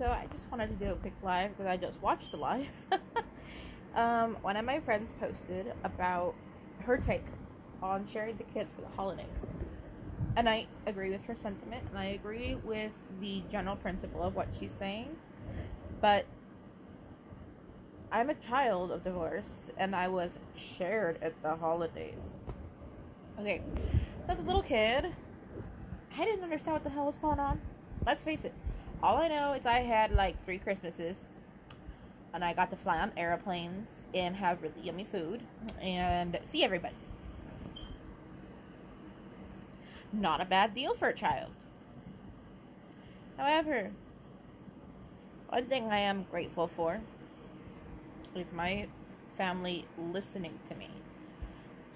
So I just wanted to do a quick live because I just watched the live. One of my friends posted about her take on sharing the kids for the holidays. And I agree with her sentiment, and I agree with the general principle of what she's saying. But I'm a child of divorce, and I was shared at the holidays. Okay, so as a little kid, I didn't understand what the hell was going on. Let's face it. All I know is I had like 3 Christmases, and I got to fly on airplanes and have really yummy food and see everybody. Not a bad deal for a child. However, one thing I am grateful for is my family listening to me.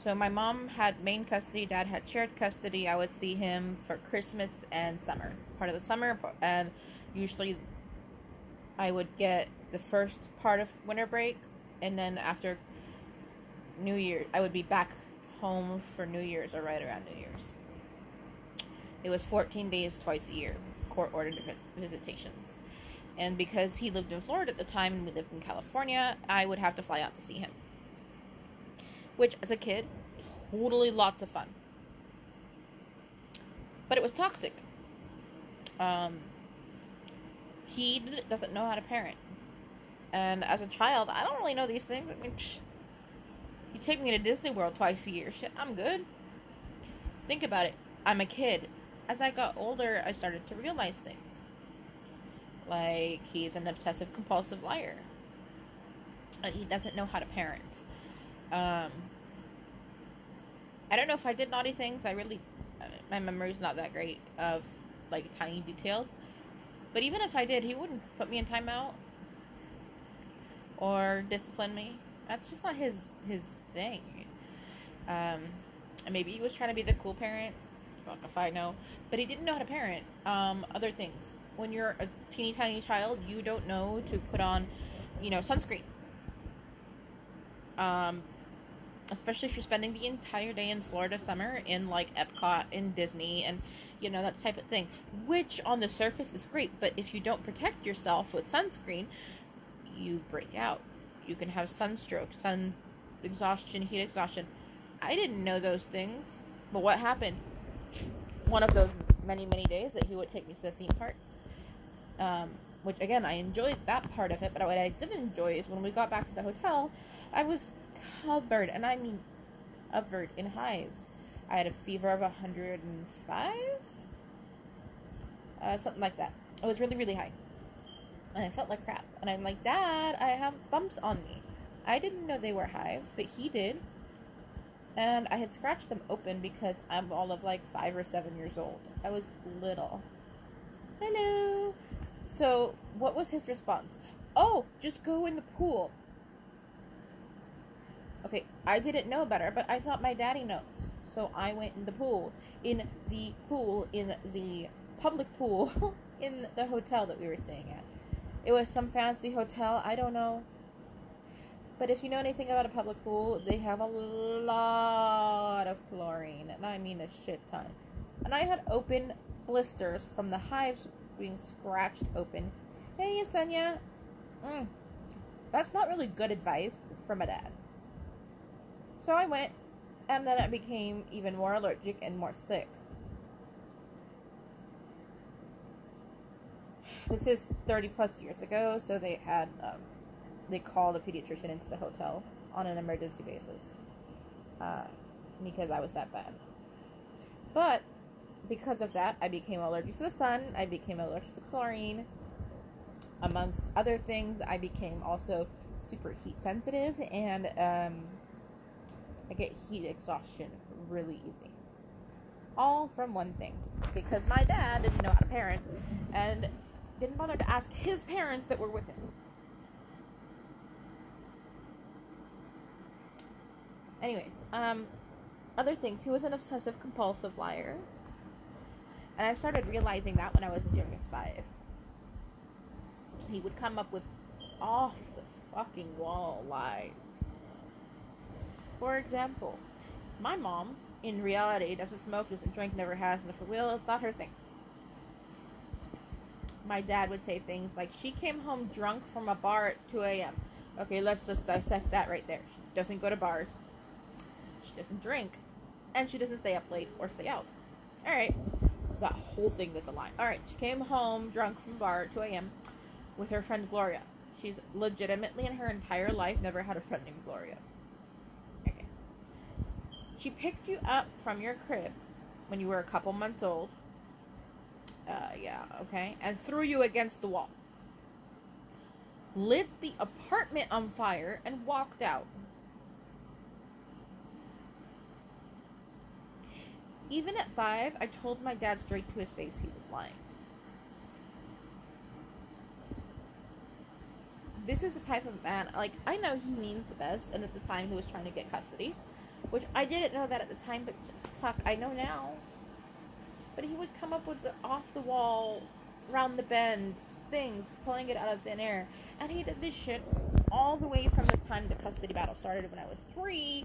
So my mom had main custody, dad had shared custody. I would see him for Christmas and summer, part of the summer, and usually I would get the first part of winter break, and then after New Year, I would be back home for New Year's or right around New Year's. It was 14 days twice a year, court-ordered visitations. And because he lived in Florida at the time and we lived in California, I would have to fly out to see him. Which, as a kid, totally lots of fun. But it was toxic. He doesn't know how to parent. And as a child, I don't really know these things. I mean, you take me to Disney World twice a year. Shit, I'm good. Think about it. I'm a kid. As I got older, I started to realize things. Like, he's an obsessive compulsive liar. And he doesn't know how to parent. I don't know if I did naughty things. My memory's not that great of, like, tiny details. But even if I did, he wouldn't put me in timeout or discipline me. That's just not his thing. And maybe he was trying to be the cool parent. Fuck if I know. But he didn't know how to parent. Other things. When you're a teeny tiny child, you don't know to put on, sunscreen. Especially if you're spending the entire day in Florida summer in like Epcot and Disney and that type of thing, which on the surface is great, but if you don't protect yourself with sunscreen, you break out. You can have sunstroke, sun exhaustion, heat exhaustion. I didn't know those things, but what happened? One of those many days that he would take me to the theme parks, which again, I enjoyed that part of it, but what I didn't enjoy is when we got back to the hotel, I was covered, and I mean covered in hives. I had a fever of 105, something like that. It was really, really high, and I felt like crap. And I'm like, Dad, I have bumps on me. I didn't know they were hives, but he did, and I had scratched them open because I'm all of like 5 or 7 years old. I was little. Hello. So what was his response? Oh, just go in the pool. Okay, I didn't know better, but I thought my daddy knows. So I went in the pool, in the public pool, in the hotel that we were staying at. It was some fancy hotel, I don't know. But if you know anything about a public pool, they have a lot of chlorine, and I mean a shit ton. And I had open blisters from the hives being scratched open. Hey, Yesenia. That's not really good advice from a dad. So I went, and then I became even more allergic and more sick. This is 30 plus years ago, so they called a pediatrician into the hotel on an emergency basis, because I was that bad. But because of that, I became allergic to the sun, I became allergic to chlorine, amongst other things. I became also super heat sensitive, and I get heat exhaustion really easy. All from one thing. Because my dad didn't know how to parent, and didn't bother to ask his parents that were with him. Anyways, other things. He was an obsessive compulsive liar. And I started realizing that when I was as young as 5. He would come up with off the fucking wall lies. For example, my mom, in reality, doesn't smoke, doesn't drink, never has, never will. It's not her thing. my dad would say things like, she came home drunk from a bar at 2 a.m. Okay, let's just dissect that right there. She doesn't go to bars. She doesn't drink. And she doesn't stay up late or stay out. Alright. That whole thing is a lie. Alright, she came home drunk from a bar at 2 a.m. with her friend Gloria. She's legitimately in her entire life never had a friend named Gloria. Okay. She picked you up from your crib when you were a couple months old. Yeah, okay. And threw you against the wall. Lit the apartment on fire and walked out. Even at 5, I told my dad straight to his face he was lying. This is the type of man, like, I know he means the best, and at the time he was trying to get custody, which I didn't know that at the time, but fuck, I know now. But he would come up with the off-the-wall, round-the-bend things, pulling it out of thin air, and he did this shit all the way from the time the custody battle started when I was 3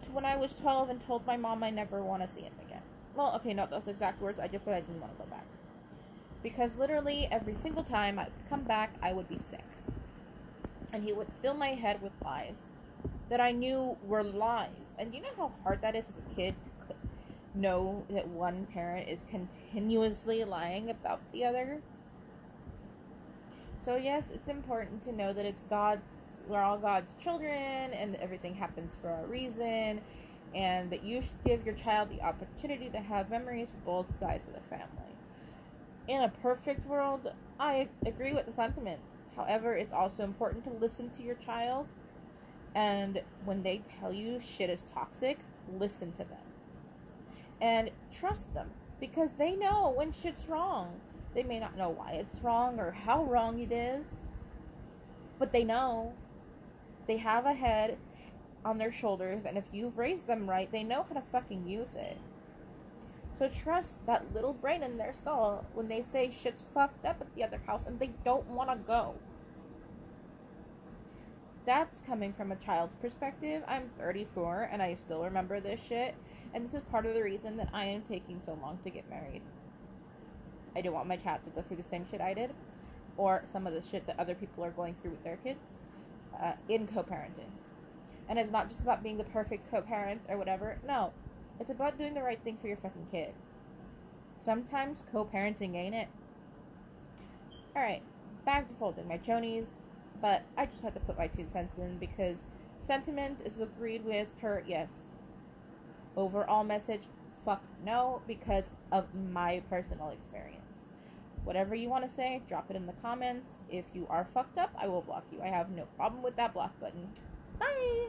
to when I was 12 and told my mom I never want to see him again. Well, okay, not those exact words, I just said I didn't want to go back. Because literally every single time I would come back, I would be sick. And he would fill my head with lies that I knew were lies. And you know how hard that is as a kid to know that one parent is continuously lying about the other? So yes, it's important to know that it's God, we're all God's children, and everything happens for a reason, and that you should give your child the opportunity to have memories with both sides of the family. In a perfect world, I agree with the sentiment. However, it's also important to listen to your child, and when they tell you shit is toxic, listen to them. And trust them, because they know when shit's wrong. They may not know why it's wrong or how wrong it is, but they know. They have a head on their shoulders, and if you've raised them right, they know how to fucking use it. So trust that little brain in their skull when they say shit's fucked up at the other house and they don't want to go. That's coming from a child's perspective. I'm 34 and I still remember this shit, and this is part of the reason that I am taking so long to get married. I don't want my child to go through the same shit I did, or some of the shit that other people are going through with their kids in co-parenting. And it's not just about being the perfect co-parent or whatever. No, it's about doing the right thing for your fucking kid. Sometimes co-parenting ain't it. Alright, back to folding my chonies, but I just had to put my 2 cents in because sentiment is agreed with her, yes. Overall message, fuck no, because of my personal experience. Whatever you want to say, drop it in the comments. If you are fucked up, I will block you. I have no problem with that block button. Bye!